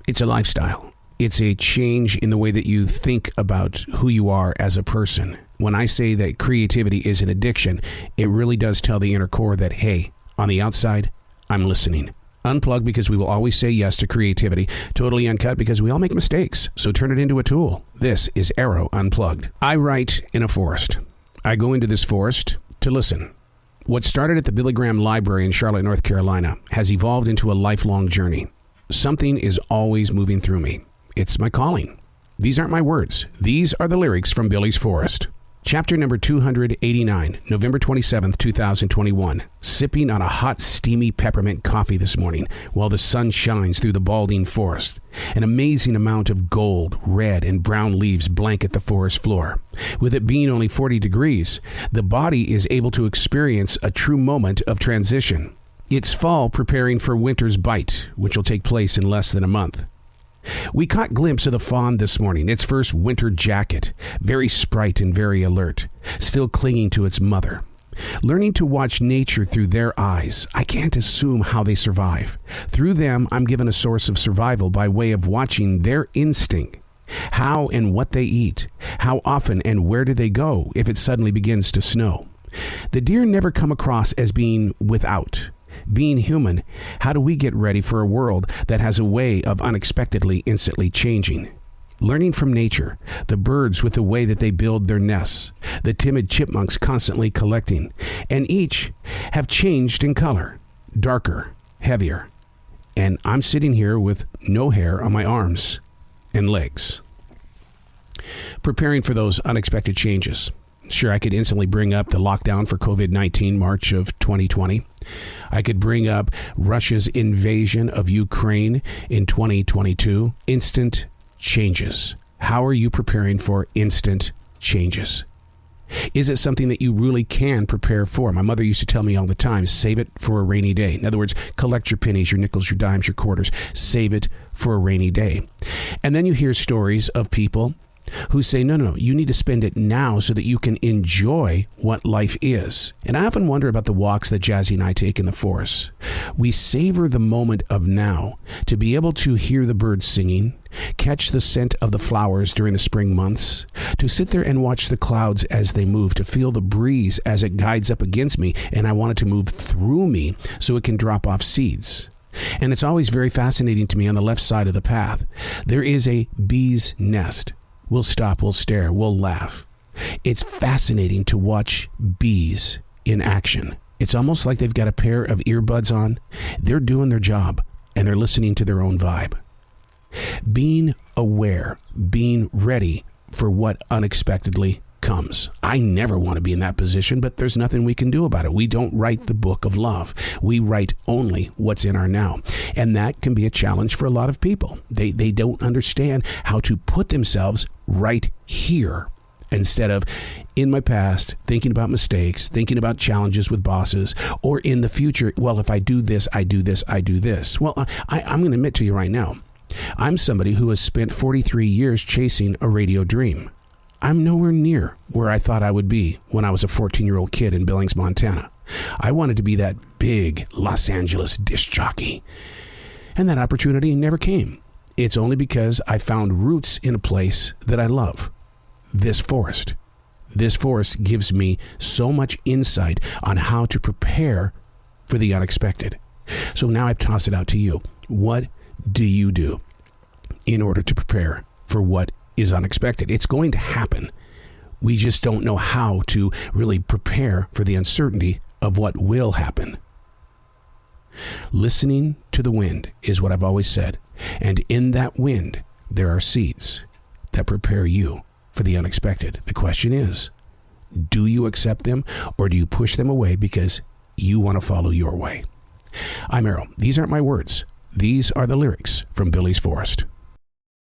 It's a lifestyle. It's a change in the way that you think about who you are as a person. When I say that creativity is an addiction, it really does tell the inner core that, hey, on the outside, I'm listening. Unplugged, because we will always say yes to creativity. Totally Uncut, because we all make mistakes, so turn it into a tool. This is Arroe Unplugged. I write in a forest. I go into this forest to listen. What started at the Billy Graham Library in Charlotte, North Carolina, has evolved into a lifelong journey. Something is always moving through me. It's my calling. These aren't my words. These are the lyrics from Billy's Forest. Chapter number 289, November 27th, 2021. Sipping on a hot, steamy peppermint coffee this morning while the sun shines through the balding forest. An amazing amount of gold, red, and brown leaves blanket the forest floor. With it being only 40 degrees, the body is able to experience a true moment of transition. It's fall preparing for winter's bite, which will take place in less than a month. We caught a glimpse of the fawn this morning, its first winter jacket, very sprite and very alert, still clinging to its mother. Learning to watch nature through their eyes, I can't assume how they survive. Through them, I'm given a source of survival by way of watching their instinct, how and what they eat, how often and where do they go if it suddenly begins to snow. The deer never come across as being without. Being human, how do we get ready for a world that has a way of unexpectedly, instantly changing? Learning from nature, the birds with the way that they build their nests, the timid chipmunks constantly collecting, and each have changed in color, darker, heavier. And I'm sitting here with no hair on my arms and legs. Preparing for those unexpected changes. Sure, I could instantly bring up the lockdown for COVID-19, March of 2020. I could bring up Russia's invasion of Ukraine in 2022. Instant changes. How are you preparing for instant changes? Is it something that you really can prepare for? My mother used to tell me all the time, save it for a rainy day. In other words, collect your pennies, your nickels, your dimes, your quarters. Save it for a rainy day. And then you hear stories of people who say, no, you need to spend it now so that you can enjoy what life is. And I often wonder about the walks that Jazzy and I take in the forest. We savor the moment of now to be able to hear the birds singing, catch the scent of the flowers during the spring months, to sit there and watch the clouds as they move, to feel the breeze as it guides up against me, and I want it to move through me so it can drop off seeds. And it's always very fascinating to me on the left side of the path. There is a bee's nest. We'll stop, we'll stare, we'll laugh. It's fascinating to watch bees in action. It's almost like they've got a pair of earbuds on. They're doing their job, and they're listening to their own vibe. Being aware, being ready for what unexpectedly comes. I never want to be in that position, but there's nothing we can do about it. We don't write the book of love. We write only what's in our now. And that can be a challenge for a lot of people. They don't understand how to put themselves right here instead of in my past, thinking about mistakes, thinking about challenges with bosses, or in the future, well, if I do this, I do this, I do this. Well, I'm going to admit to you right now, I'm somebody who has spent 43 years chasing a radio dream. I'm nowhere near where I thought I would be when I was a 14-year-old kid in Billings, Montana. I wanted to be that big Los Angeles disc jockey. And that opportunity never came. It's only because I found roots in a place that I love. This forest. This forest gives me so much insight on how to prepare for the unexpected. So now I toss it out to you. What do you do in order to prepare for what is unexpected? It's going to happen. We just don't know how to really prepare for the uncertainty of what will happen. Listening to the wind is what I've always said. And in that wind, there are seeds that prepare you for the unexpected. The question is, do you accept them or do you push them away because you want to follow your way? I'm Arroe. These aren't my words. These are the lyrics from Billy's Forest.